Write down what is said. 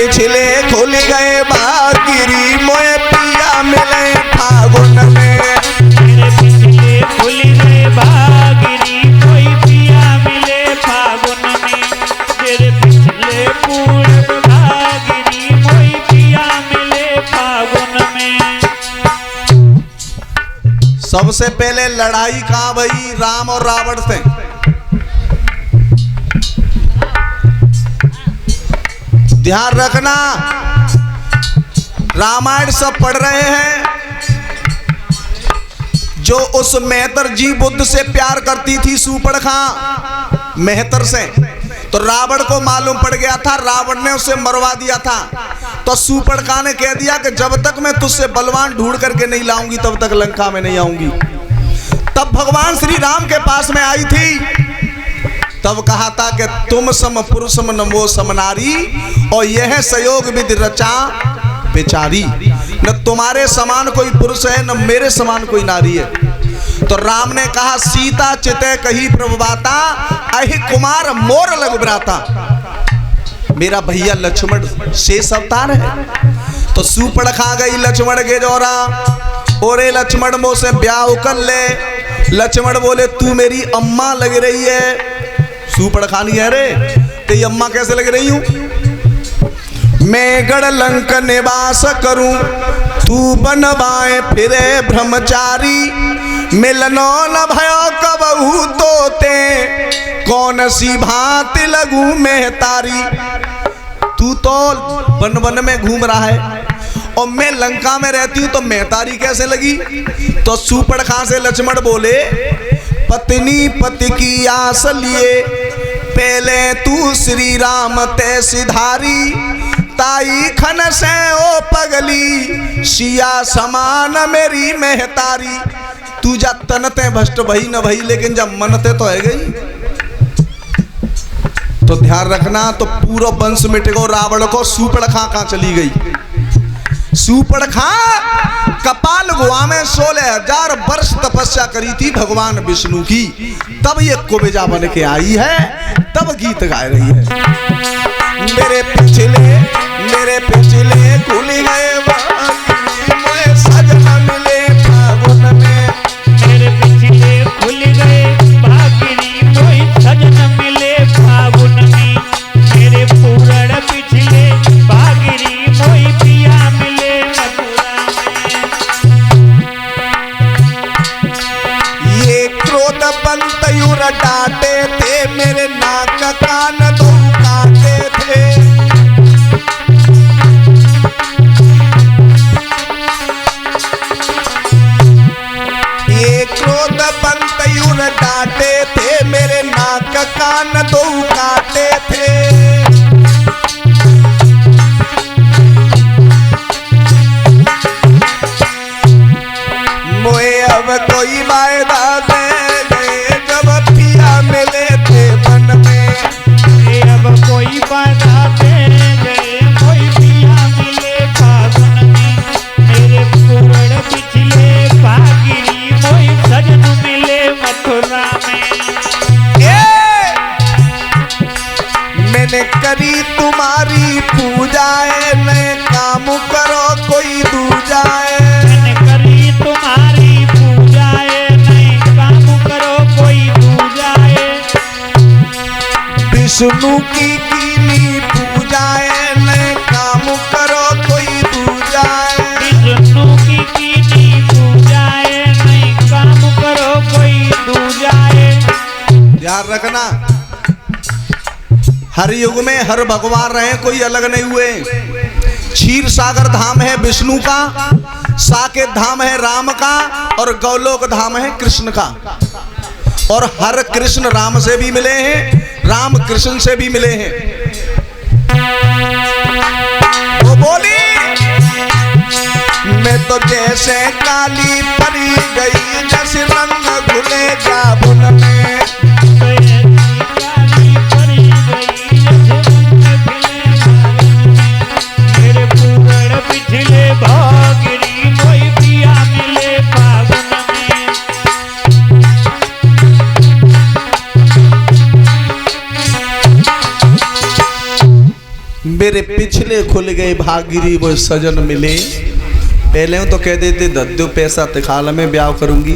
पिछले खुल गए बागिरी मोए पिया मिले फागुन में। मेरे पिछले खुल गए बागिरी कोई पिया मिले फागुन में। मेरे पिछले पूर्व बागिरी कोई पिया मिले फागुन में। सबसे पहले लड़ाई कहां भई? राम और रावण से। ध्यान रखना, रामायण सब पढ़ रहे हैं। जो उस मेहतर जी बुद्ध से प्यार करती थी सूर्पणखा मेहतर से, तो रावण को मालूम पड़ गया था, रावण ने उसे मरवा दिया था। तो सूर्पणखा ने कह दिया कि जब तक मैं तुझसे बलवान ढूंढ करके नहीं लाऊंगी तब तक लंका में नहीं आऊंगी। तब भगवान श्री राम के पास में आई थी, तब कहा था कि तुम सम पुरुषम नमो समनारी, और यह सहयोग विधि रचा बेचारी। न तुम्हारे समान कोई पुरुष है, न मेरे समान कोई नारी है। तो राम ने कहा सीता चिते कही प्रभुबाता, अहि कुमार मोर लघु भ्राता। मेरा भैया लक्ष्मण शेष अवतार है। तो सूर्पणखा गई लक्ष्मण के जोरा, ओरे लक्ष्मण मो से ब्याह कर ले। लक्ष्मण बोले तू मेरी अम्मा लग रही है। सूर्पणखा नहीं है रे, तेरी अम्मा कैसे लग रही हूं? मैं गढ़ लंक निवास करूं, तू बनवाए फिरे ब्रह्मचारी। मिलनो न भयो कबहू तोते, कौन सी भांति लगू मैं तारी। तू तो वन वन में घूम रहा है और मैं लंका में रहती हूं, तो मैं तारी कैसे लगी? तो सूर्पणखा से लक्ष्मण बोले पत्नी पति की आस लिए, पहले तू श्री राम ते सिधारी। ताई खन से ओ पगली, सिया समान मेरी मेहतारी। तू जा तनते भ्रष्ट भई न भई, लेकिन जब मनते तो है गई। तो ध्यान रखना, तो पूरा वंश मिट गो रावण को। सूर्पणखा कहां चली गई? सूर्पणखा कपाल गुहा में 16,000 वर्ष तपस्या करी थी भगवान विष्णु की, तब ये कुबेजा बन के आई है, तब गीत गा रही है। मेरे पिछले खुल गए बागिरी, सजना मिले फागुन में। मेरे पिछले खुल गए बागिरी कोई सजना मिले फागुन में। मेरे पूर्ण पिछले बागिरी कोई पिया मिले मथुरा में। ये क्रोध पंतयुर डांटे थे, मेरे नाक कान दो काटे थे। ये क्रोध पंतयुर डांटे थे, मेरे नाक कान दो काटे थे। मोए अब कोई वायदा दे गए, जब पिया मिले थे मन में। अब कोई बाधा दे गए, कोई पिया मिले फागुन में। मेरे पूर्ण पिछले बागिरी कोई सजन मिले मथुरा में। मैंने करी तुम्हारी पूजाए, नए काम करो कोई दूजाए। मैंने करी तुम्हारी पूजाए, नए काम करो कोई दूजाए। विष्णु की कीनी पूजाए, नए काम करो कोई दूजाए। विष्णु की कीनी पूजाए, नए काम करो कोई दूजाए। ध्यान रखना, हर युग में हर भगवान रहे, कोई अलग नहीं हुए। क्षीर सागर धाम है विष्णु का, साकेत धाम है राम का, और गौलोक धाम है कृष्ण का। और हर कृष्ण राम से भी मिले हैं, राम कृष्ण से भी मिले हैं। वो बोली मैं तो जैसे काली परी गई, जैसे रंग घुले जाबुन में। मेरे पूर्ण पिछले बागिरी कोई पिया मिले फागुन में। मेरे मेरे पिछले खुल गए भागिरी वो सजन मिले। पहले तो कह देते दद्दो पैसा तिखाल में ब्याह करूंगी,